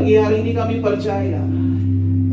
Pagi hari ini kami percaya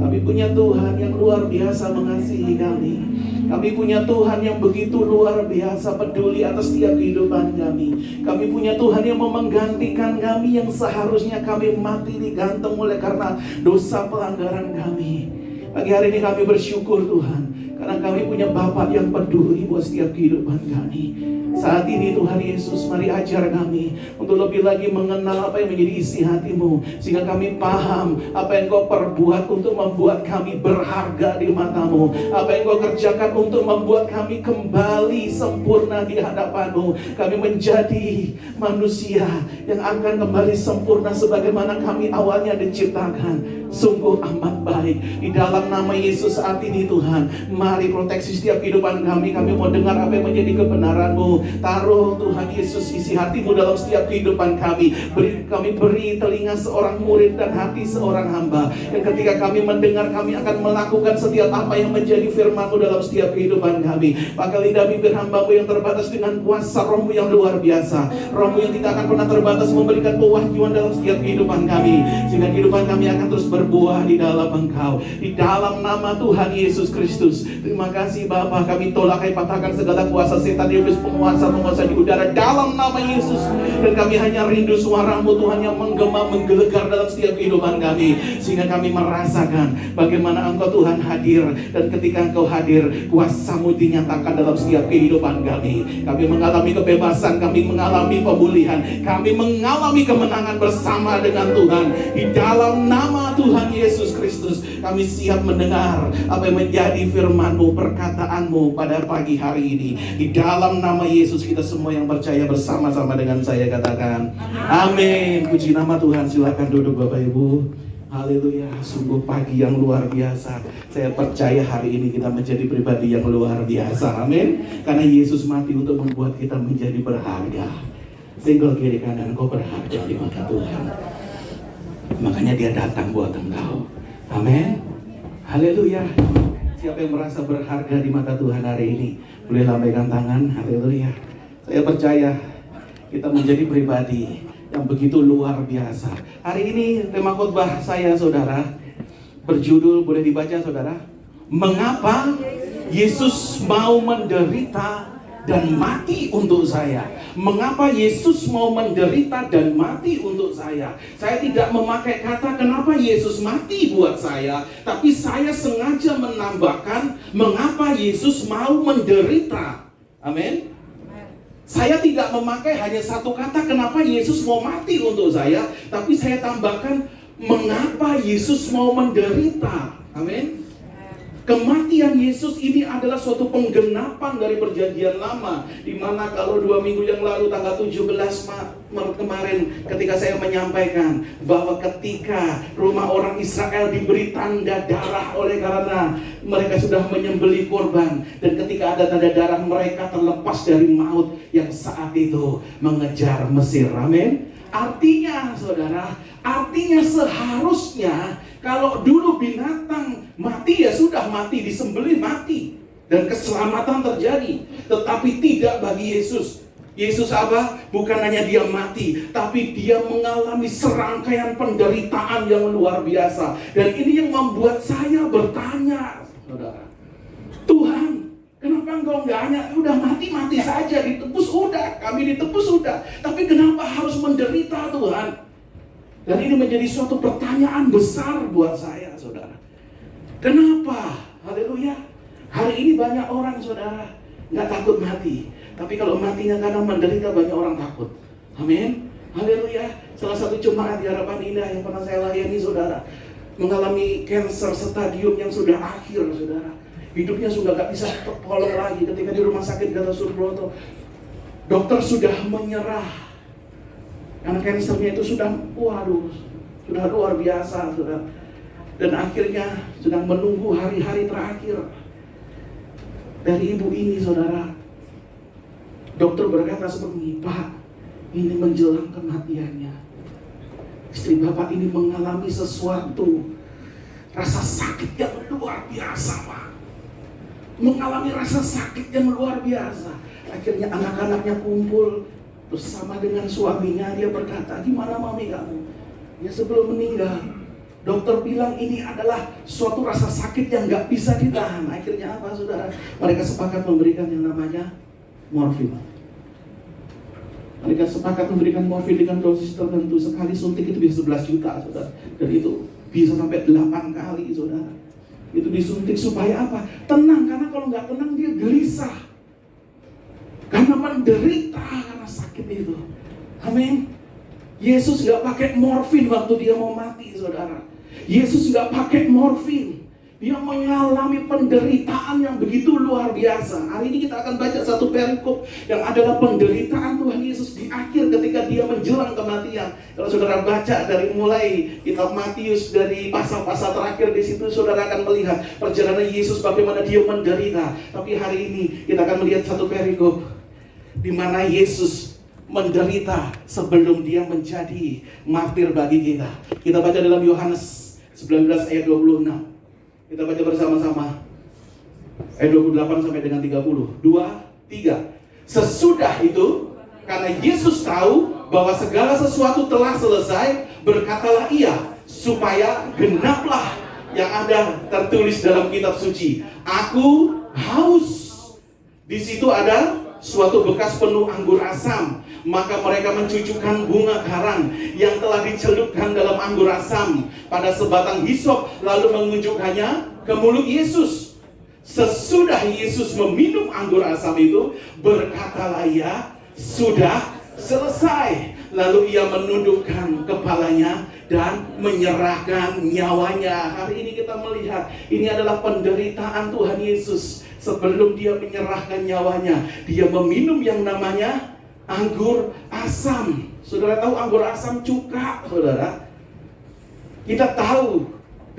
kami punya Tuhan yang luar biasa mengasihi kami. Kami punya Tuhan yang begitu luar biasa peduli atas setiap kehidupan kami. Kami punya Tuhan yang mau menggantikan kami yang seharusnya kami mati digantung oleh karena dosa pelanggaran kami. Pagi hari ini kami bersyukur Tuhan, karena kami punya Bapa yang peduli buat setiap kehidupan kami. Saat ini Tuhan Yesus, mari ajar kami untuk lebih lagi mengenal apa yang menjadi isi hati-Mu, sehingga kami paham apa yang Kau perbuat untuk membuat kami berharga di mata-Mu, apa yang Kau kerjakan untuk membuat kami kembali sempurna di hadapan-Mu. Kami menjadi manusia yang akan kembali sempurna sebagaimana kami awalnya diciptakan. Sungguh amat baik. Di dalam nama Yesus saat ini Tuhan, mari proteksi setiap kehidupan kami. Kami mau dengar apa yang menjadi kebenaran-Mu. Taruh Tuhan Yesus isi hati-Mu dalam setiap kehidupan kami. Kami beri telinga seorang murid dan hati seorang hamba, yang ketika kami mendengar, kami akan melakukan setiap apa yang menjadi firman-Mu dalam setiap kehidupan kami. Pakai lidah bibir hamba-Mu yang terbatas dengan kuasa Roh-Mu yang luar biasa. Roh-Mu yang tidak akan pernah terbatas memberikan pewahyuan dalam setiap kehidupan kami, sehingga kehidupan kami akan terus berbuah di dalam Engkau. Di dalam nama Tuhan Yesus Kristus. Terima kasih Bapa, kami tolakai patahkan segala kuasa setan, iblis, penguasa di udara dalam nama Yesus. Dan kami hanya rindu suara-Mu Tuhan yang menggema, menggelegar dalam setiap kehidupan kami, sehingga kami merasakan bagaimana Engkau Tuhan hadir. Dan ketika Engkau hadir, kuasa-Mu dinyatakan dalam setiap kehidupan kami. Kami mengalami kebebasan, kami mengalami pemulihan, kami mengalami kemenangan bersama dengan Tuhan. Di dalam nama Tuhan Yesus Kristus, kami siap mendengar apa yang menjadi firman-Mu, perkataan-Mu pada pagi hari ini. Di dalam nama Yesus, kita semua yang percaya bersama-sama dengan saya katakan amin. Puji nama Tuhan. Silakan duduk Bapak Ibu. Haleluya. Sungguh pagi yang luar biasa. Saya percaya hari ini kita menjadi pribadi yang luar biasa. Amin. Karena Yesus mati untuk membuat kita menjadi berharga. Senggol kiri kanan, kau berharga di mata Tuhan. Makanya Dia datang buat engkau. Amin. Haleluya. Siapa yang merasa berharga di mata Tuhan hari ini, boleh lambaikan tangan. Haleluya. Saya percaya kita menjadi pribadi yang begitu luar biasa. Hari ini tema khotbah saya saudara berjudul, boleh dibaca saudara, mengapa Yesus mau menderita dan mati untuk saya. Mengapa Yesus mau menderita dan mati untuk saya? Saya tidak memakai kata kenapa Yesus mati buat saya, tapi saya sengaja menambahkan mengapa Yesus mau menderita. Amin. Saya tidak memakai hanya satu kata kenapa Yesus mau mati untuk saya, tapi saya tambahkan mengapa Yesus mau menderita. Amin. Kematian Yesus ini adalah suatu penggenapan dari perjanjian lama, di mana kalau 2 minggu yang lalu tanggal 17 Maret kemarin ketika saya menyampaikan bahwa ketika rumah orang Israel diberi tanda darah oleh karena mereka sudah menyembelih korban, dan ketika ada tanda darah mereka terlepas dari maut yang saat itu mengejar Mesir. Amin. Artinya saudara, artinya seharusnya kalau dulu binatang mati ya sudah mati, disembelih mati dan keselamatan terjadi. Tetapi tidak bagi Yesus. Yesus apa? Bukan hanya Dia mati, tapi Dia mengalami serangkaian penderitaan yang luar biasa. Dan ini yang membuat saya bertanya, saudara, Tuhan, kenapa Engkau nggak hanya udah mati saja, ditebus udah, kami ditebus udah, tapi kenapa harus menderita Tuhan? Dan ini menjadi suatu pertanyaan besar buat saya, saudara. Kenapa? Haleluya. Hari ini banyak orang, saudara, nggak takut mati, tapi kalau matinya karena menderita banyak orang takut. Amin. Haleluya. Salah satu jemaat di Harapan Indah yang pernah saya layani, saudara, mengalami kanker stadium yang sudah akhir, saudara. Hidupnya sudah gak bisa tertolong lagi. Ketika di rumah sakit Gatot Subroto, dokter sudah menyerah karena kansernya itu sudah luar biasa, saudara. Dan akhirnya sedang menunggu hari-hari terakhir dari ibu ini, saudara. Dokter berkata seperti ini, Pak, ini menjelang kematiannya. Istri Bapak ini mengalami sesuatu, rasa sakit yang luar biasa, Pak. Mengalami rasa sakit yang luar biasa. Akhirnya anak-anaknya kumpul bersama dengan suaminya. Dia berkata, gimana mami kamu? Ya sebelum meninggal, dokter bilang ini adalah suatu rasa sakit yang nggak bisa ditahan. Akhirnya apa, saudara? Mereka sepakat memberikan yang namanya morfin. Mereka sepakat memberikan morfin dengan dosis tertentu. Sekali suntik itu bisa 11 juta, saudara. Dan itu bisa sampai 8 kali, saudara. Itu disuntik supaya apa? Tenang, karena kalau nggak tenang dia gelisah. Karena menderita karena sakit itu. Amin. Yesus nggak pakai morfin waktu dia mau mati, saudara. Yesus nggak pakai morfin. Dia mengalami penderitaan yang begitu luar biasa. Hari ini kita akan baca satu perikop yang adalah penderitaan Tuhan Yesus di akhir ketika dia menjelang kematian. Kalau saudara baca dari mulai kitab Matius dari pasal-pasal terakhir, di situ saudara akan melihat perjalanan Yesus bagaimana dia menderita. Tapi hari ini kita akan melihat satu perikop di mana Yesus menderita sebelum dia menjadi martir bagi kita. Kita baca dalam Yohanes 19 ayat 26. Kita baca bersama-sama ayat 28 sampai dengan 30. 2, 3. Sesudah itu, karena Yesus tahu bahwa segala sesuatu telah selesai, berkatalah ia, supaya genaplah yang ada tertulis dalam kitab suci. Aku haus. Di situ ada suatu bekas penuh anggur asam. Maka mereka mencucukkan bunga karang yang telah dicelupkan dalam anggur asam pada sebatang hisop, lalu menunjukkannya ke mulut Yesus. Sesudah Yesus meminum anggur asam itu, berkatalah ia, sudah selesai. Lalu ia menundukkan kepalanya dan menyerahkan nyawanya. Hari ini kita melihat ini adalah penderitaan Tuhan Yesus. Sebelum dia menyerahkan nyawanya, dia meminum yang namanya anggur asam. Saudara tahu anggur asam cuka, saudara? Kita tahu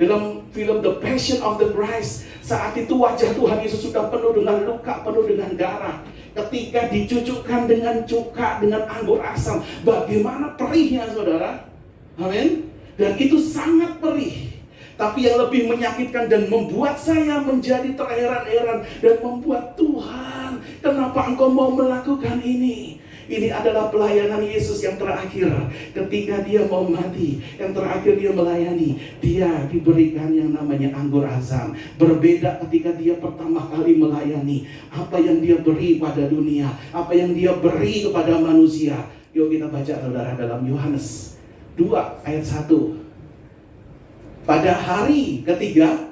dalam film The Passion of the Christ, saat itu wajah Tuhan Yesus sudah penuh dengan luka, penuh dengan darah. Ketika dicucukkan dengan cuka, dengan anggur asam, bagaimana perihnya, saudara? Amin. Dan itu sangat perih. Tapi yang lebih menyakitkan dan membuat saya menjadi terheran-heran dan membuat, Tuhan, kenapa Engkau mau melakukan ini? Ini adalah pelayanan Yesus yang terakhir. Ketika dia mau mati, yang terakhir dia melayani, dia diberikan yang namanya anggur asam. Berbeda ketika dia pertama kali melayani. Apa yang dia beri pada dunia, apa yang dia beri kepada manusia. Yuk kita baca, saudara, dalam Yohanes 2 ayat 1. Pada hari ketiga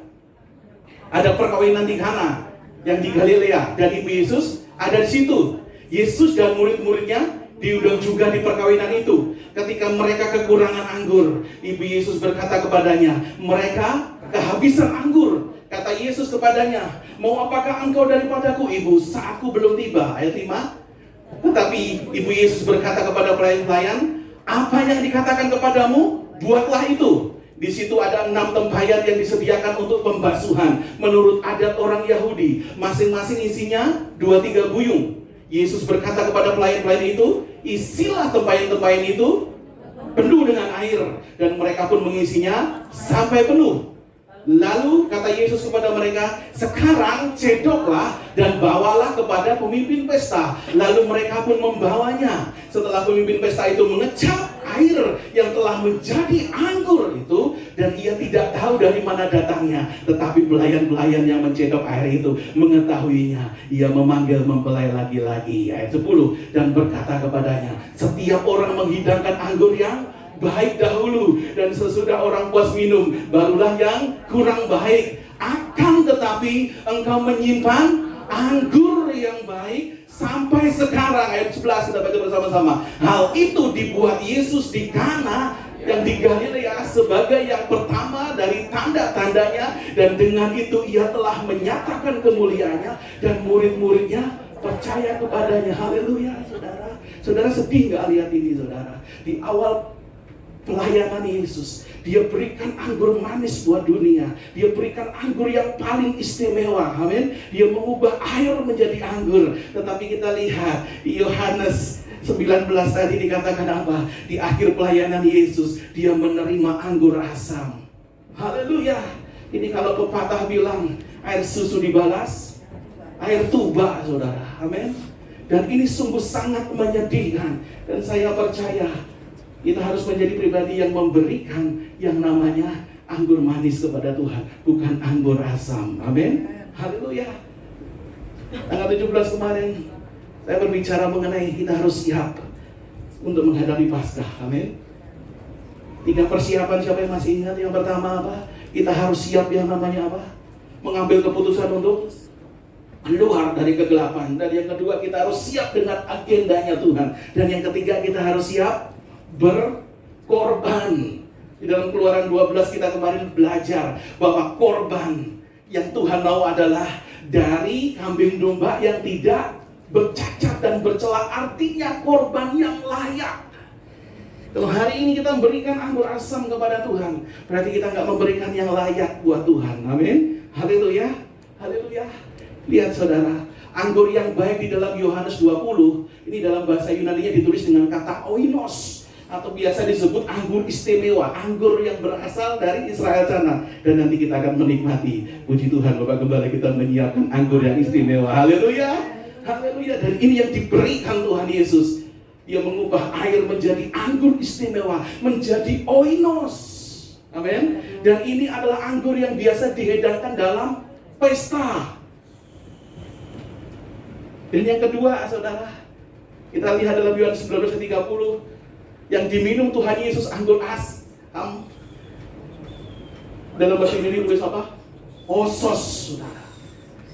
ada perkawinan di Kana yang di Galilea, dan ibu Yesus ada di situ. Yesus dan murid-muridnya diundang juga di perkawinan itu. Ketika mereka kekurangan anggur, ibu Yesus berkata kepadanya, mereka kehabisan anggur. Kata Yesus kepadanya, mau apakah engkau daripadaku, ibu? Saatku belum tiba. Ayat 5. Tetapi ibu Yesus berkata kepada pelayan-pelayan, apa yang dikatakan kepadamu, buatlah itu. Di situ ada 6 tempayan yang disediakan untuk pembasuhan menurut adat orang Yahudi. Masing-masing isinya 2-3 buyung. Yesus berkata kepada pelayan-pelayan itu, isilah tempayan-tempayan itu penuh dengan air. Dan mereka pun mengisinya sampai penuh. Lalu kata Yesus kepada mereka, sekarang cedoklah dan bawalah kepada pemimpin pesta. Lalu mereka pun membawanya. Setelah pemimpin pesta itu mengecap air yang telah menjadi anggur itu, dan ia tidak tahu dari mana datangnya. Tetapi pelayan-pelayan yang mencedok air itu mengetahuinya. Ia memanggil mempelai lagi-lagi. Ayat 10. Dan berkata kepadanya, setiap orang menghidangkan anggur yang baik dahulu, dan sesudah orang puas minum, barulah yang kurang baik. Akan tetapi engkau menyimpan anggur yang baik sampai sekarang. Ayat 11 kita baca bersama-sama. Hal itu dibuat Yesus di Kana yang di Galilea sebagai yang pertama dari tanda-tandanya, dan dengan itu ia telah menyatakan kemuliaannya, dan murid-muridnya percaya kepadanya. Haleluya, saudara. Saudara sedih nggak lihat ini, saudara? Di awal pelayanan Yesus, dia berikan anggur manis buat dunia. Dia berikan anggur yang paling istimewa. Amin. Dia mengubah air menjadi anggur. Tetapi kita lihat di Yohanes 19 tadi dikatakan apa? Di akhir pelayanan Yesus, dia menerima anggur asam. Haleluya. Ini kalau pepatah bilang air susu dibalas air tuba, saudara. Amin. Dan ini sungguh sangat menyedihkan. Dan saya percaya Kita harus menjadi pribadi yang memberikan yang namanya anggur manis kepada Tuhan, bukan anggur asam. Amin. Haleluya. Tanggal 17 kemarin saya berbicara mengenai kita harus siap untuk menghadapi Paskah. Amin. 3 persiapan, siapa yang masih ingat? Yang pertama apa? Kita harus siap yang namanya apa? Mengambil keputusan untuk keluar dari kegelapan. Dan yang kedua, kita harus siap dengan agendanya Tuhan. Dan yang ketiga, kita harus siap berkorban. Di dalam Keluaran 12 kita kemarin belajar bahwa korban yang Tuhan mau adalah dari kambing domba yang tidak bercacat dan bercela, artinya korban yang layak. Kalau hari ini kita memberikan anggur asam kepada Tuhan, berarti kita nggak memberikan yang layak buat Tuhan. Amin. Haleluya. Haleluya. Lihat saudara, anggur yang baik di dalam Yohanes 20, ini dalam bahasa Yunani-nya ditulis dengan kata oinos, atau biasa disebut anggur istimewa, anggur yang berasal dari Israel sana. Dan nanti kita akan menikmati, puji Tuhan Bapak Gembala, kita menyiapkan anggur yang istimewa. Haleluya, haleluya. Dan ini yang diberikan Tuhan Yesus. Dia mengubah air menjadi anggur istimewa, menjadi oinos. Amin. Dan ini adalah anggur yang biasa dihidangkan dalam pesta. Dan yang kedua, saudara, kita lihat dalam Yohanes 19:30, yang diminum Tuhan Yesus anggur asam. Dalam bahasa ini tulis apa? Osos, saudara.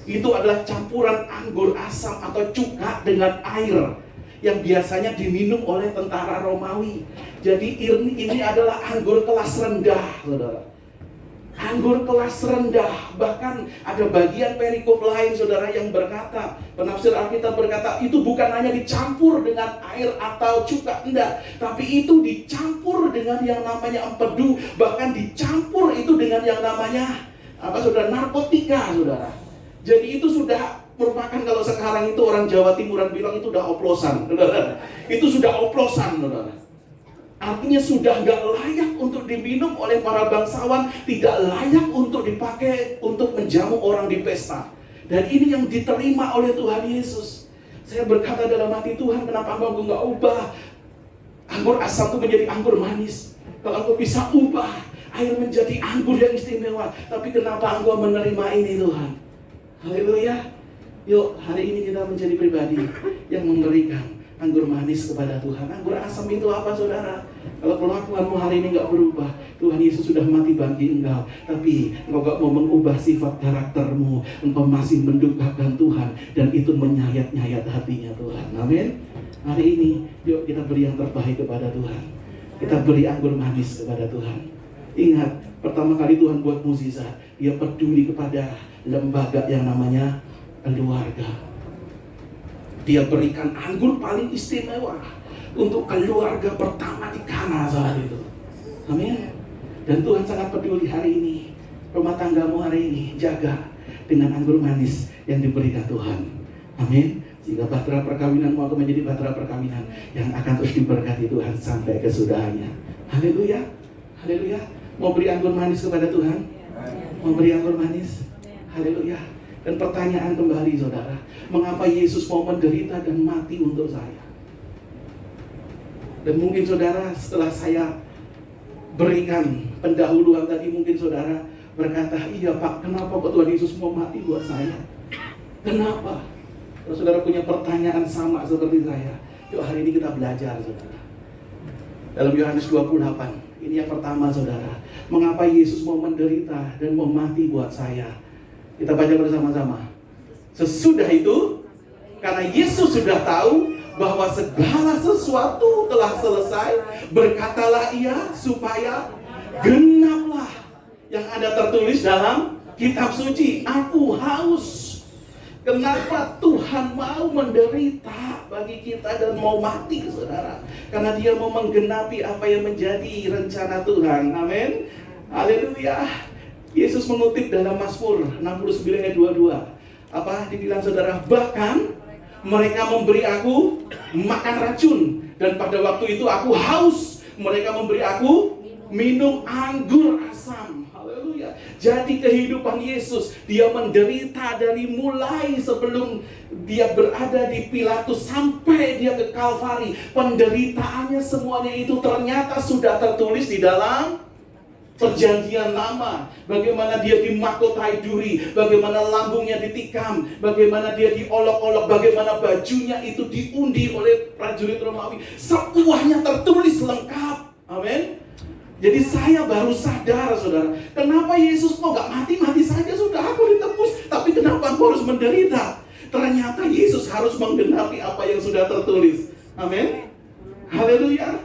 Itu adalah campuran anggur asam atau cuka dengan air yang biasanya diminum oleh tentara Romawi. Jadi ini adalah anggur kelas rendah, saudara. Anggur kelas rendah. Bahkan ada bagian perikop lain, saudara, yang berkata, penafsir Alkitab berkata, itu bukan hanya dicampur dengan air atau cuka, enggak, tapi itu dicampur dengan yang namanya empedu, bahkan dicampur itu dengan yang namanya apa, saudara, narkotika, saudara. Jadi itu sudah merupakan, kalau sekarang itu orang Jawa Timuran bilang itu udah oplosan, saudara. Itu sudah oplosan, saudara. Artinya sudah nggak layak untuk diminum oleh para bangsawan, tidak layak untuk dipakai untuk menjamu orang di pesta. Dan ini yang diterima oleh Tuhan Yesus. Saya berkata dalam hati, Tuhan, kenapa Engkau nggak ubah anggur asam itu menjadi anggur manis? Kalau Engkau bisa ubah air menjadi anggur yang istimewa, tapi kenapa Engkau menerima ini, Tuhan? Haleluya. Yuk, hari ini kita menjadi pribadi yang memberikan anggur manis kepada Tuhan. Anggur asam itu apa, saudara? Kalau kelakuanmu hari ini nggak berubah, Tuhan Yesus sudah mati bagi engkau. Tapi engkau nggak mau mengubah sifat karaktermu, engkau masih mendukakan Tuhan, dan itu menyayat-nyayat hatinya Tuhan. Amin. Hari ini, yuk kita beri yang terbaik kepada Tuhan. Kita beri anggur manis kepada Tuhan. Ingat, pertama kali Tuhan buat mukjizat, Dia peduli kepada lembaga yang namanya keluarga. Dia berikan anggur paling istimewa untuk keluarga pertama di Kana saat itu. Amin. Dan Tuhan sangat peduli hari ini. Rumah tanggamu hari ini jaga dengan anggur manis yang diberikan Tuhan. Amin. Sehingga bahtera perkawinanmu akan menjadi bahtera perkawinan yang akan terus diberkati Tuhan sampai kesudahannya. Haleluya. Haleluya. Mau beri anggur manis kepada Tuhan? Mau beri anggur manis? Haleluya. Dan pertanyaan kembali, saudara, mengapa Yesus mau menderita dan mati untuk saya? Dan mungkin saudara, setelah saya berikan pendahuluan tadi, mungkin saudara berkata, iya Pak, kenapa kok Tuhan Yesus mau mati buat saya? Kenapa? Kalau saudara punya pertanyaan sama seperti saya, yuk hari ini kita belajar, saudara. Dalam Yohanes 28, ini yang pertama, saudara, mengapa Yesus mau menderita dan mau mati buat saya? Kita baca bersama-sama. Sesudah itu, karena Yesus sudah tahu bahwa segala sesuatu telah selesai, berkatalah Ia supaya genaplah yang ada tertulis dalam kitab suci, aku haus. Kenapa Tuhan mau menderita bagi kita dan mau mati, saudara? Karena Dia mau menggenapi apa yang menjadi rencana Tuhan. Amin. Haleluya. Yesus mengutip dalam Mazmur 69 ayat 22. Apa dibilang, saudara? Bahkan mereka memberi aku makan racun, dan pada waktu itu aku haus. Mereka memberi aku minum anggur asam. Haleluya. Jadi kehidupan Yesus, dia menderita dari mulai sebelum dia berada di Pilatus sampai dia ke Kalvari. Penderitaannya semuanya itu ternyata sudah tertulis di dalam Perjanjian Lama. Bagaimana dia dimahkotai duri, bagaimana lambungnya ditikam, bagaimana dia diolok-olok, bagaimana bajunya itu diundi oleh prajurit Romawi. Semuanya tertulis lengkap. Amin. Jadi saya baru sadar, saudara, kenapa Yesus kok gak mati-mati saja, sudah aku ditebus, tapi kenapa aku harus menderita? Ternyata Yesus harus menggenapi apa yang sudah tertulis. Amin. Haleluya.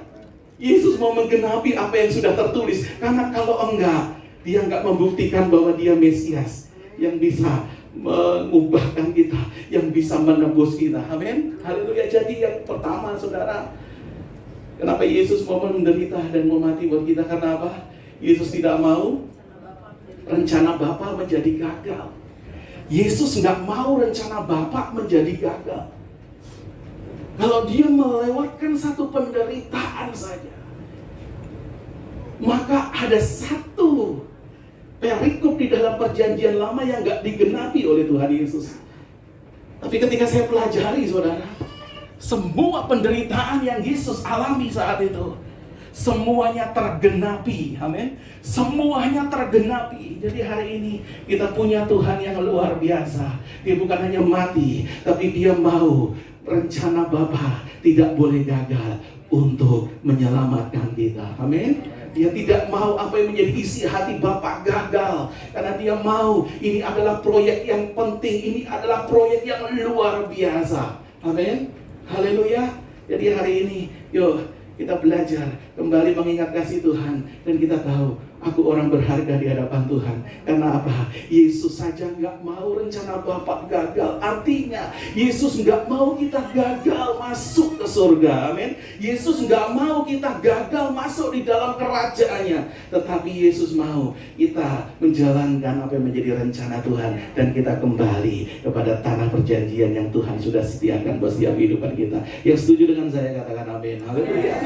Yesus mau menggenapi apa yang sudah tertulis. Karena kalau enggak, dia enggak membuktikan bahwa dia Mesias yang bisa mengubahkan kita, yang bisa menebus kita. Amin. Haleluya. Jadi yang pertama, saudara, kenapa Yesus mau menderita dan mau mati buat kita? Karena apa? Yesus tidak mau rencana Bapa menjadi gagal. Yesus enggak mau rencana Bapa menjadi gagal. Kalau dia melewatkan satu penderitaan saja, maka ada satu perikop di dalam Perjanjian Lama yang gak digenapi oleh Tuhan Yesus. Tapi ketika saya pelajari, saudara, semua penderitaan yang Yesus alami saat itu, semuanya tergenapi. Amin. Semuanya tergenapi. Jadi hari ini kita punya Tuhan yang luar biasa. Dia bukan hanya mati, tapi dia mau rencana Bapa tidak boleh gagal untuk menyelamatkan kita. Amin. Dia tidak mau apa yang menjadi isi hati Bapa gagal, karena dia mau ini adalah proyek yang penting, ini adalah proyek yang luar biasa. Amin. Haleluya. Jadi hari ini yuk kita belajar kembali mengingat kasih Tuhan, dan kita tahu aku orang berharga di hadapan Tuhan. Karena apa? Yesus saja nggak mau rencana Bapa gagal. Artinya Yesus nggak mau kita gagal masuk ke surga. Amin. Yesus nggak mau kita gagal masuk di dalam kerajaannya. Tetapi Yesus mau kita menjalankan apa yang menjadi rencana Tuhan, dan kita kembali kepada tanah perjanjian yang Tuhan sudah sediakan buat setiap kehidupan kita. Yang setuju dengan saya katakan amin. Haleluya.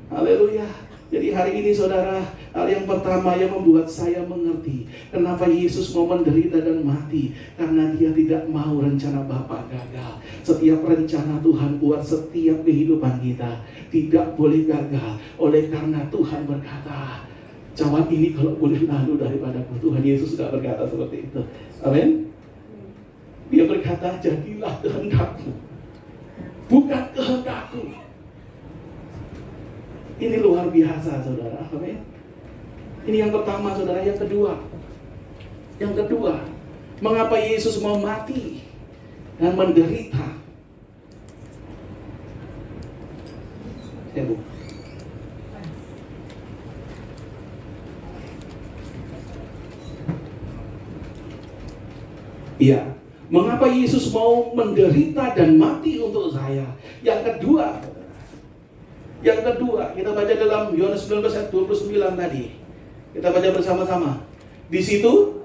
Haleluya. Jadi hari ini, saudara, hal yang pertama yang membuat saya mengerti kenapa Yesus mau menderita dan mati, karena dia tidak mau rencana Bapa gagal. Setiap rencana Tuhan buat setiap kehidupan kita tidak boleh gagal. Oleh karena Tuhan berkata, cawan ini kalau boleh lalu daripadaku. Tuhan Yesus sudah berkata seperti itu. Amin. Dia berkata, jadilah kehendakmu, bukan kehendakku. Ini luar biasa, saudara. Amin. Ini yang pertama, saudara. Yang kedua, mengapa Yesus mau mati dan menderita? Iya. Mengapa Yesus mau menderita dan mati untuk saya? Yang kedua, kita baca dalam Yohanes 19 ayat 29 tadi. Kita baca bersama-sama. Di situ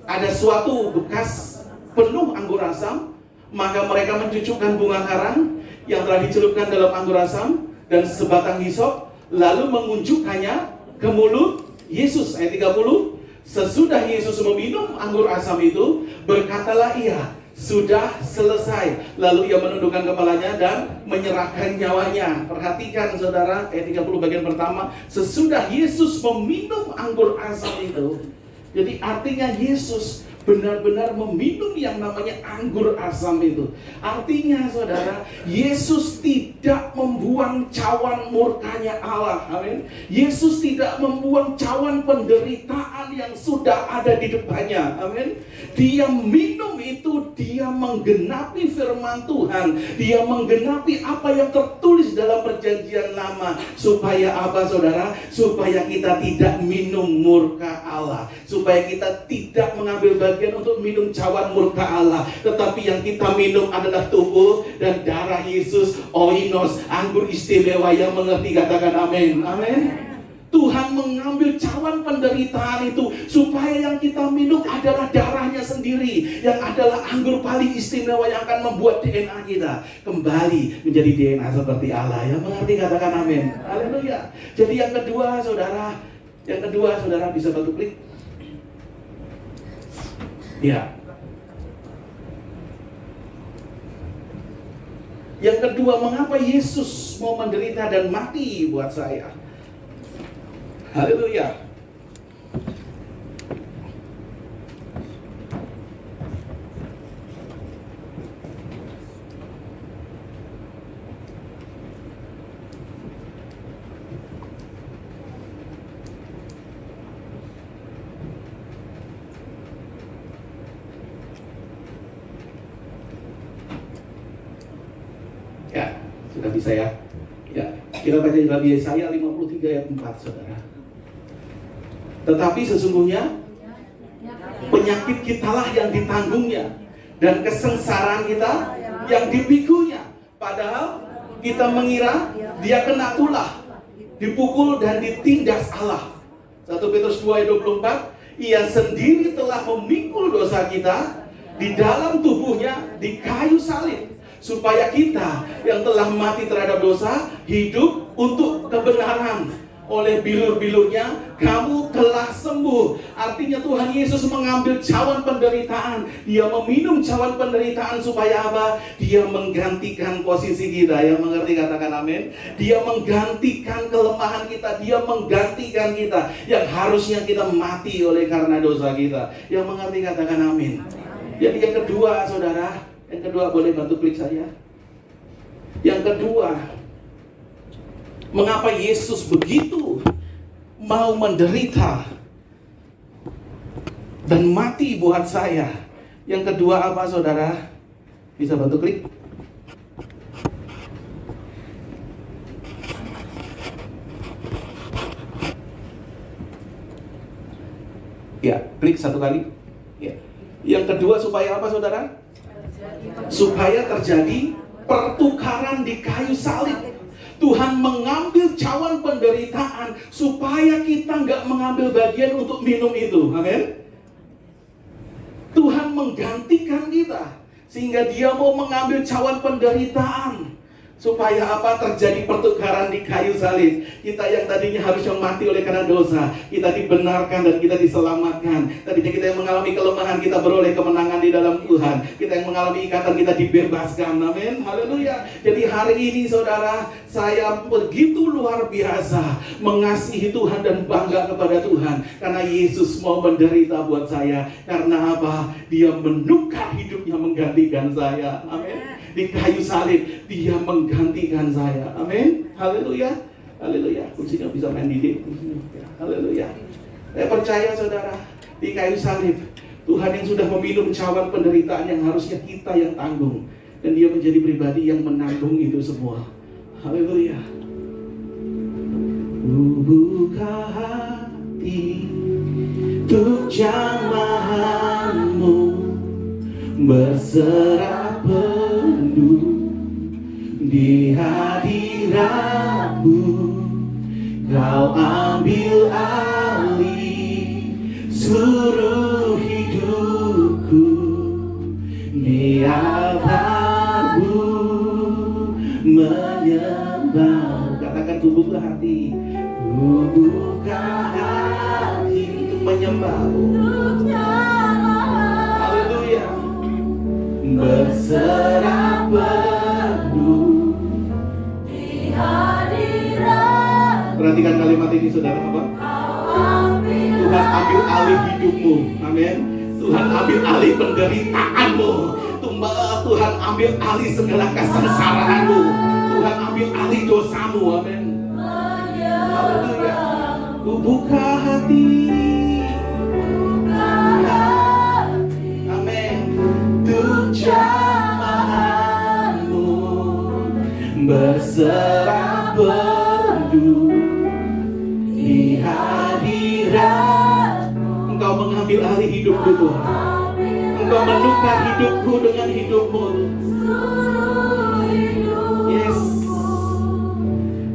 ada suatu bekas penuh anggur asam, maka mereka mencucukkan bunga karang yang telah dicelupkan dalam anggur asam dan sebatang hisop, lalu mengunjukkannya ke mulut Yesus. Ayat 30. Sesudah Yesus meminum anggur asam itu, berkatalah ia, sudah selesai. Lalu ia menundukkan kepalanya dan menyerahkan nyawanya. Perhatikan, saudara, ayat 30 bagian pertama. Sesudah Yesus meminum anggur asam itu, jadi artinya Yesus benar-benar meminum yang namanya anggur asam itu. Artinya, saudara, Yesus tidak membuang cawan murkanya Allah. Amin. Yesus tidak membuang cawan penderitaan yang sudah ada di depannya. Amin. Dia minum itu, dia menggenapi firman Tuhan, dia menggenapi apa yang tertulis dalam Perjanjian Lama. Supaya apa, saudara? Supaya kita tidak minum murka Allah, supaya kita tidak mengambil bagian untuk minum cawan murka Allah, tetapi yang kita minum adalah tubuh dan darah Yesus, oinos, anggur istimewa yang mengerti. Katakan amin. Amin. Tuhan mengambil cawan penderitaan itu, supaya yang kita minum adalah darahnya sendiri, yang adalah anggur paling istimewa yang akan membuat DNA kita kembali menjadi DNA seperti Allah. Yang mengerti katakan amin. Haleluya. Jadi yang kedua saudara bisa bantu klik. Ya. Yang kedua, mengapa Yesus mau menderita dan mati buat saya? Haleluya. Ya, sudah bisa ya. Ya, kita baca dalam Yesaya 53 ayat 4, saudara. Tetapi sesungguhnya penyakit kitalah yang ditanggungnya, dan kesengsaraan kita yang dipikunya. Padahal kita mengira dia kena tulah, dipukul dan ditindas Allah. 1 Petrus 2 ayat 24, ia sendiri telah memikul dosa kita di dalam tubuhnya di kayu salib, supaya kita yang telah mati terhadap dosa hidup untuk kebenaran. Oleh bilur-bilurnya kamu telah sembuh. Artinya Tuhan Yesus mengambil cawan penderitaan. Dia meminum cawan penderitaan supaya apa? Dia menggantikan posisi kita. Yang mengerti katakan amin. Dia menggantikan kelemahan kita. Dia menggantikan kita yang harusnya kita mati oleh karena dosa kita. Yang mengerti katakan amin. Jadi yang kedua saudara, yang kedua boleh bantu klik saya. Yang kedua, mengapa Yesus begitu mau menderita dan mati buat saya? Yang kedua apa saudara? Bisa bantu klik? Ya, klik satu kali. Ya. Yang kedua supaya apa saudara? Supaya terjadi pertukaran di kayu salib. Tuhan mengambil cawan penderitaan supaya kita nggak mengambil bagian untuk minum itu. Amin. Tuhan menggantikan kita sehingga Dia mau mengambil cawan penderitaan supaya apa? Terjadi pertukaran di kayu salib. Kita yang tadinya harusnya mati oleh karena dosa, kita dibenarkan dan kita diselamatkan. Tadinya kita yang mengalami kelemahan, kita beroleh kemenangan di dalam Tuhan. Kita yang mengalami ikatan, kita dibebaskan. Amin. Haleluya. Jadi hari ini saudara, saya begitu luar biasa mengasihi Tuhan dan bangga kepada Tuhan karena Yesus mau menderita buat saya. Karena apa? Dia menukar hidupnya menggantikan saya. Amin. Di kayu salib Dia menggantikan saya. Amin. Haleluya. Haleluya. Kuncinya bisa main didik. Haleluya. Saya percaya saudara, di kayu salib Tuhan yang sudah meminum cawan penderitaan yang harusnya kita yang tanggung, dan Dia menjadi pribadi yang menanggung itu semua. Haleluya. Buka hati untuk jamahanmu, berserah penuh di hadiratmu. Kau ambil alih seluruh hidupku, di altarmu menyembah. Katakan tubuhku hati, buka hati untuk menyembahmu. Haleluya. Berserah penuh di hadirat. Perhatikan kalimat ini saudara apa? Tuhan ambil alih hidupmu. Amin. Tuhan ambil alih penderitaanmu. Tuhan ambil alih segala kesengsaraanmu. Tuhan ambil alih dosamu. Amin. Haleluya. Buka hati. Jamahanmu, berserah penuh di hadiratmu. Engkau mengambil alih hidupku Tuhan. Engkau menukar hidupku dengan hidupmu. Yes.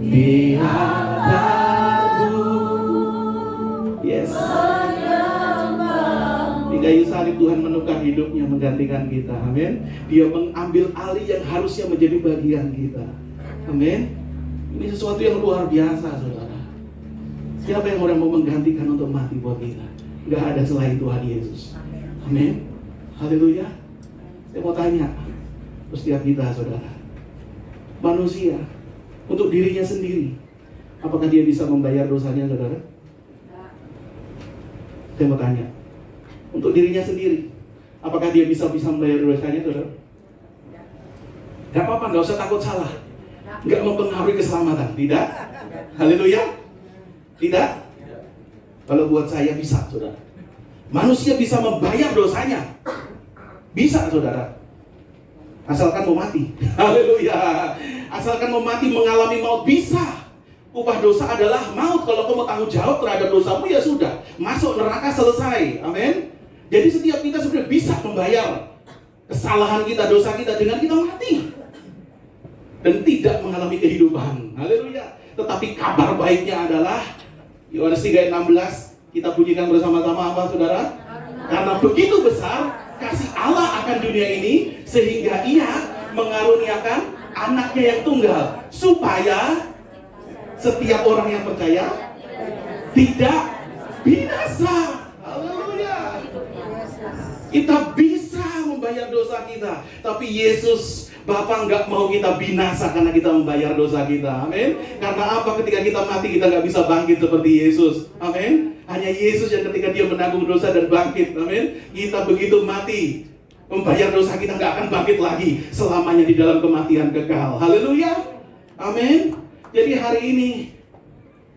Di hadiratmu kayu salib Tuhan menukar hidupnya, menggantikan kita. Amin. Dia mengambil alih yang harusnya menjadi bagian kita. Amin. Ini sesuatu yang luar biasa, saudara. Siapa yang orang mau menggantikan untuk mati buat kita? Gak ada selain Tuhan Yesus. Amin. Haleluya. Saya mau tanya, setiap kita, saudara, manusia untuk dirinya sendiri, apakah dia bisa membayar dosanya, saudara? Saya mau tanya, untuk dirinya sendiri, apakah dia bisa membayar dosanya, saudara? Gak apa-apa, gak usah takut salah. Gak mempengaruhi keselamatan, tidak? Haleluya. Tidak? Kalau buat saya bisa, saudara. Manusia bisa membayar dosanya. Bisa, saudara. Asalkan mau mati. Haleluya. Asalkan mau mati, mengalami maut, bisa. Upah dosa adalah maut. Kalau kamu tanggung jawab terhadap dosamu, ya sudah. Masuk neraka, selesai. Amin. Jadi setiap kita sudah bisa membayar kesalahan kita, dosa kita dengan kita mati dan tidak mengalami kehidupan. Haleluya. Tetapi kabar baiknya adalah Yohanes 3:16, kita bunyikan bersama-sama apa, saudara? Karena begitu besar kasih Allah akan dunia ini, sehingga Ia mengaruniakan anaknya yang tunggal, supaya setiap orang yang percaya tidak binasa. Haleluya. Kita bisa membayar dosa kita, tapi Yesus Bapa nggak mau kita binasa karena kita membayar dosa kita. Amin. Karena apa? Ketika kita mati, kita nggak bisa bangkit seperti Yesus. Amin. Hanya Yesus yang ketika dia menanggung dosa dan bangkit. Amin. Kita begitu mati, membayar dosa kita nggak akan bangkit lagi selamanya di dalam kematian kekal. Haleluya. Amin. Jadi hari ini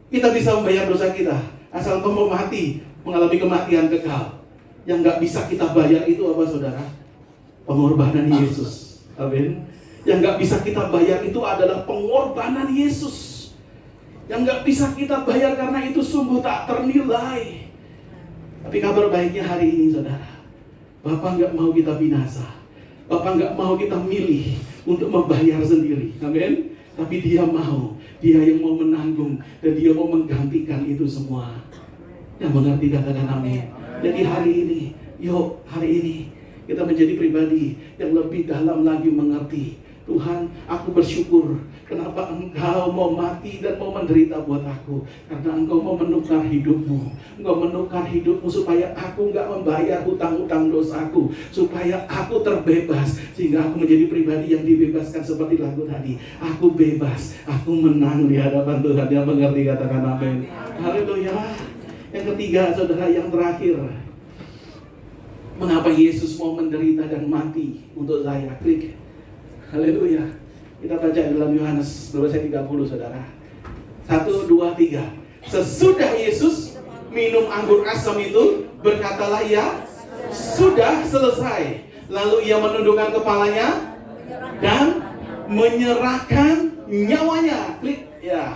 kita bisa membayar dosa kita asal kamu mau mati, mengalami kematian kekal. Yang nggak bisa kita bayar itu apa, saudara? Pengorbanan Yesus. Amin. Yang nggak bisa kita bayar itu adalah pengorbanan Yesus. Yang nggak bisa kita bayar karena itu sungguh tak ternilai. Tapi kabar baiknya hari ini, saudara, Bapak nggak mau kita binasa. Bapak nggak mau kita milih untuk membayar sendiri. Amin. Tapi Dia mau. Dia yang mau menanggung dan Dia mau menggantikan itu semua. Yang mengerti katakan amin. Jadi hari ini, yuk hari ini kita menjadi pribadi yang lebih dalam lagi mengerti. Tuhan, aku bersyukur kenapa Engkau mau mati dan mau menderita buat aku. Karena Engkau mau menukar hidupmu. Engkau menukar hidupmu supaya aku nggak membayar hutang-hutang dosaku. Supaya aku terbebas. Sehingga aku menjadi pribadi yang dibebaskan seperti lagu tadi. Aku bebas, aku menang di hadapan Tuhan. Yang mengerti katakan amin. Haleluya. Yang ketiga, saudara, yang terakhir, mengapa Yesus mau menderita dan mati untuk saya? Klik. Haleluya. Kita baca dalam Yohanes 12:30, saudara. 1, 2, 3. Sesudah Yesus minum anggur asam itu, berkatalah Ia, sudah selesai. Lalu Ia menundukkan kepalanya dan menyerahkan nyawanya. Klik. Ya.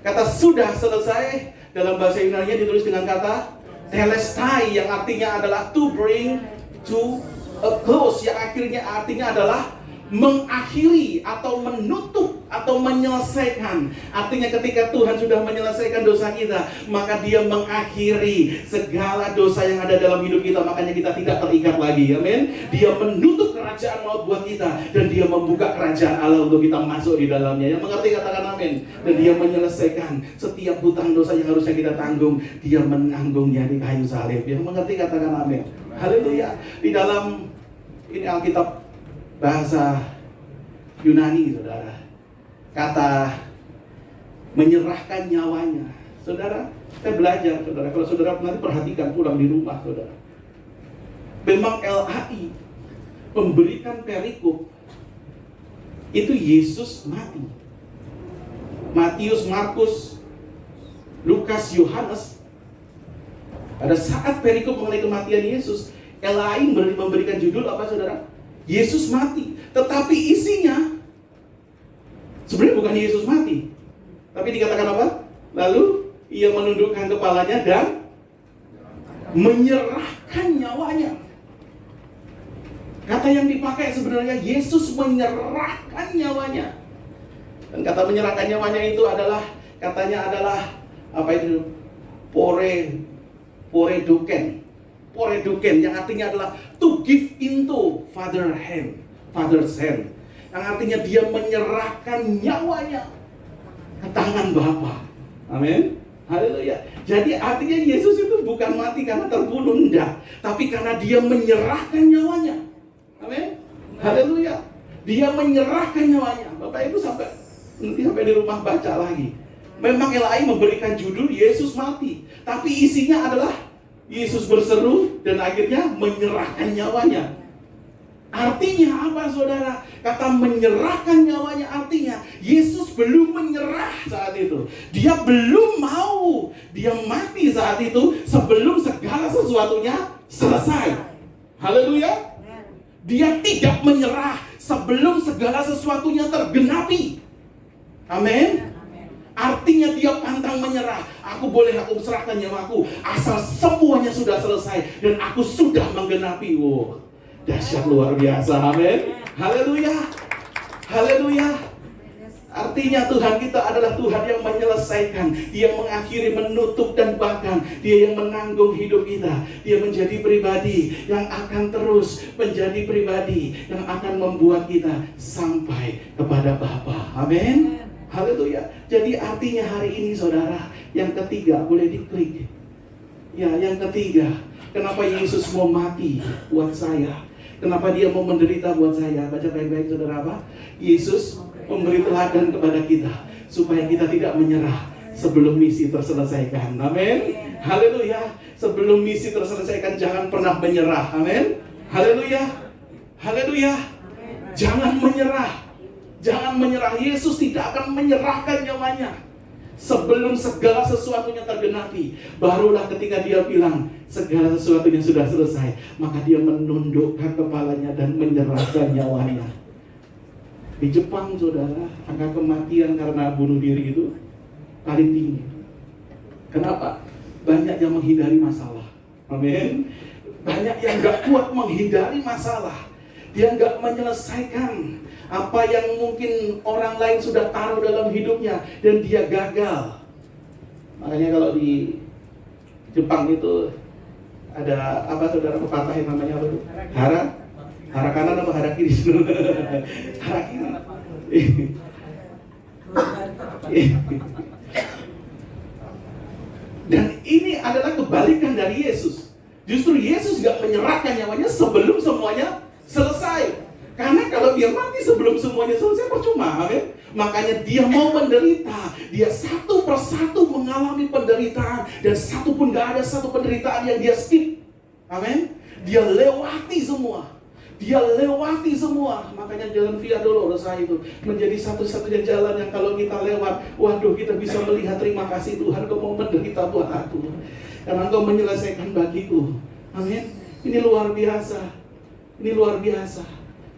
Kata sudah selesai dalam bahasa Yunani ditulis dengan kata telestai, yang artinya adalah to bring to a close, yang akhirnya artinya adalah mengakhiri atau menutup atau menyelesaikan. Artinya ketika Tuhan sudah menyelesaikan dosa kita, maka Dia mengakhiri segala dosa yang ada dalam hidup kita. Makanya kita tidak terikat lagi. Amin. Dia menutup kerajaan maut buat kita dan Dia membuka kerajaan Allah untuk kita masuk di dalamnya. Yang mengerti katakan amin. Dan Dia menyelesaikan setiap hutang dosa yang harusnya kita tanggung. Dia menanggungnya di kayu salib. Yang mengerti katakan amin. Haleluya. Di dalam ini Alkitab bahasa Yunani, saudara, kata menyerahkan nyawanya. Saudara, saya belajar, saudara. Kalau saudara nanti perhatikan pulang di rumah, saudara. Memang LAI memberikan perikop itu Yesus mati. Matius, Markus, Lukas, Yohanes. Pada saat perikop mengenai kematian Yesus, LAI memberikan judul apa, saudara? Yesus mati. Tetapi isinya sebenarnya bukan Yesus mati, tapi dikatakan apa? Lalu Ia menundukkan kepalanya dan menyerahkan nyawanya. Kata yang dipakai sebenarnya Yesus menyerahkan nyawanya. Dan kata menyerahkan nyawanya itu adalah, katanya adalah apa itu? Pore duken. poredoken, yang artinya adalah to give into Father's hand. Yang artinya dia menyerahkan nyawanya ke tangan Bapa. Amin. Haleluya. Jadi artinya Yesus itu bukan mati karena terbunuh, enggak, tapi karena dia menyerahkan nyawanya. Amin. Haleluya. Dia menyerahkan nyawanya. Bapak Ibu sampai di rumah baca lagi. Memang LAI memberikan judul Yesus mati, tapi isinya adalah Yesus berseru dan akhirnya menyerahkan nyawanya. Artinya apa, saudara? Kata menyerahkan nyawanya artinya Yesus belum menyerah saat itu. Dia belum mau. Dia mati saat itu sebelum segala sesuatunya selesai. Haleluya. Dia tidak menyerah sebelum segala sesuatunya tergenapi. Amin. Artinya dia pantang menyerah. Aku serahkan nyawaku asal semuanya sudah selesai dan aku sudah menggenapi. Wow, dahsyat luar biasa. Amin. Haleluya. Haleluya. Artinya Tuhan kita adalah Tuhan yang menyelesaikan, Dia mengakhiri, menutup, dan bahkan Dia yang menanggung hidup kita. Dia menjadi pribadi yang akan terus menjadi pribadi yang akan membuat kita sampai kepada Bapa. Amin. Haleluya. Jadi artinya hari ini, saudara, yang ketiga, boleh diklik. Ya, yang ketiga, kenapa Yesus mau mati buat saya? Kenapa Dia mau menderita buat saya? Baca baik-baik, saudara. Apa? Yesus memberi teladan kepada kita supaya kita tidak menyerah sebelum misi terselesaikan. Amin. Haleluya. Sebelum misi terselesaikan, jangan pernah menyerah. Amin. Haleluya. Haleluya. Jangan menyerah. Jangan menyerah. Yesus tidak akan menyerahkan nyawanya sebelum segala sesuatunya tergenapi. Barulah ketika Dia bilang segala sesuatunya sudah selesai, maka Dia menundukkan kepalanya dan menyerahkan nyawanya. Di Jepang, saudara, angka kematian karena bunuh diri itu paling tinggi. Kenapa? Banyak yang menghindari masalah. Amin. Banyak yang gak kuat menghindari masalah. Dia gak menyelesaikan apa yang mungkin orang lain sudah taruh dalam hidupnya, dan dia gagal. Makanya kalau di Jepang itu ada apa, saudara, pepatah yang namanya apa itu? Hara kanan apa hara kiri? Hara kiri. Dan ini adalah kebalikan dari Yesus. Justru Yesus gak menyerahkan nyawanya sebelum semuanya selesai. Karena kalau Dia mati sebelum semuanya selesai, percuma. Amin. Makanya Dia mau menderita. Dia satu persatu mengalami penderitaan, dan gak ada satu penderitaan yang Dia skip. Amin. Dia lewati semua. Dia lewati semua. Makanya jalan Via Dolorosa itu menjadi satu-satunya jalan yang kalau kita lewat, waduh, kita bisa melihat terima kasih Tuhan, Kau mau menderita buat aku, karena Engkau menyelesaikan bagiku. Amin. Ini luar biasa. Ini luar biasa.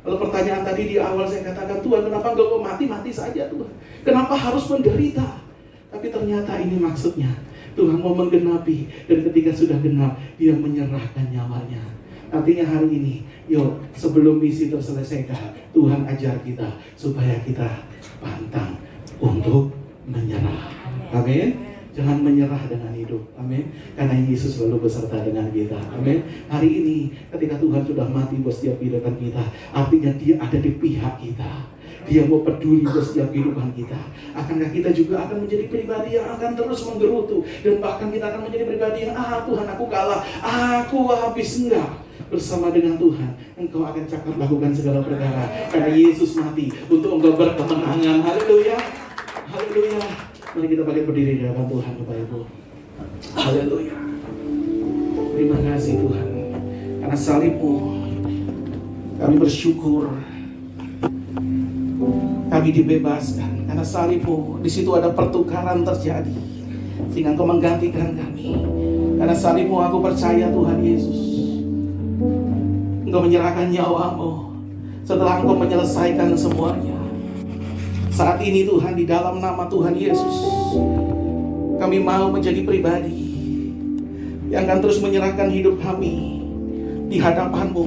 Kalau pertanyaan tadi di awal saya katakan, Tuhan, kenapa Engkau mati saja, Tuhan? Kenapa harus menderita? Tapi ternyata ini maksudnya Tuhan mau menggenapi, dan ketika sudah genap, Dia menyerahkan nyawanya. Artinya hari ini, yuk, sebelum misi terselesaikan, Tuhan ajar kita supaya kita pantang untuk menyerah. Amin. Jangan menyerah dengan hidup. Amin. Karena Yesus selalu beserta dengan kita. Amin. Hari ini ketika Tuhan sudah mati buat setiap kehidupan kita, artinya Dia ada di pihak kita. Dia mau peduli buat setiap kehidupan kita. Akankah kita juga akan menjadi pribadi yang akan terus menggerutu, dan bahkan kita akan menjadi pribadi yang Tuhan, aku kalah, aku habis? Enggak. Bersama dengan Tuhan, engkau akan cakap lakukan segala perkara, karena Yesus mati untuk engkau berkemenangan. Haleluya. Haleluya. Mari kita bangkit berdiri di hadapan Tuhan, Bapak Ibu. Haleluya. Terima kasih Tuhan, karena salib-Mu kami bersyukur. Kami dibebaskan karena salib-Mu. Di situ ada pertukaran terjadi, sehingga Engkau menggantikan kami. Karena salib-Mu, aku percaya Tuhan Yesus, Engkau menyerahkan nyawa-Mu setelah Engkau menyelesaikan semuanya. Saat ini Tuhan, di dalam nama Tuhan Yesus, kami mau menjadi pribadi yang akan terus menyerahkan hidup kami di hadapan-Mu,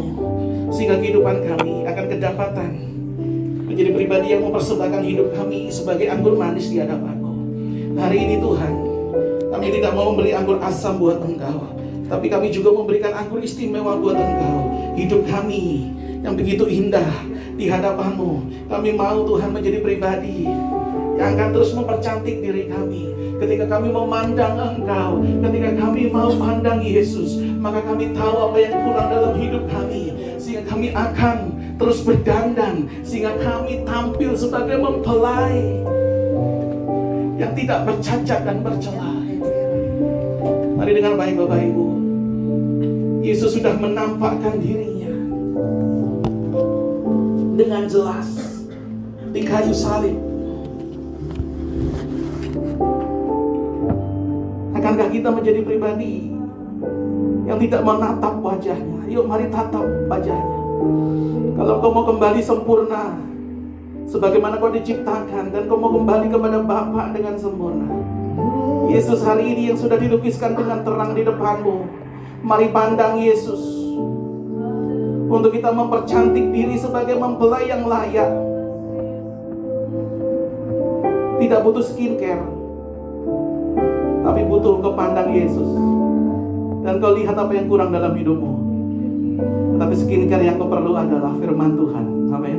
sehingga kehidupan kami akan kedapatan menjadi pribadi yang mempersembahkan hidup kami sebagai anggur manis di hadapan-Mu. Hari ini Tuhan, kami tidak mau memberi anggur asam buat Engkau. Tapi kami juga memberikan anggur istimewa buat Engkau. Hidup kami yang begitu indah di hadapan-Mu. Kami mau Tuhan menjadi pribadi yang akan terus mempercantik diri kami. Ketika kami memandang Engkau, ketika kami mau pandang Yesus, maka kami tahu apa yang kurang dalam hidup kami, sehingga kami akan terus berdandan, sehingga kami tampil sebagai mempelai yang tidak bercacat dan bercela. Mari dengar baik Bapak Ibu, Yesus sudah menampakkan dirinya dengan jelas di kayu salib. Akankah kita menjadi pribadi yang tidak menatap wajahnya? Yuk mari tatap wajahnya. Kalau kau mau kembali sempurna sebagaimana kau diciptakan, dan kau mau kembali kepada Bapa dengan sempurna, Yesus hari ini yang sudah dilukiskan dengan terang di depanmu, mari pandang Yesus untuk kita mempercantik diri sebagai mempelai yang layak. Tidak butuh skincare, tapi butuh kau pandang Yesus, dan kau lihat apa yang kurang dalam hidupmu. Tapi skincare yang kau perlu adalah firman Tuhan. Amin.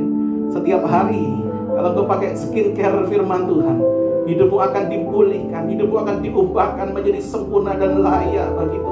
Setiap hari kalau kau pakai skincare firman Tuhan, hidupmu akan dipulihkan, hidupmu akan diubahkan menjadi sempurna dan layak bagi Tuhan.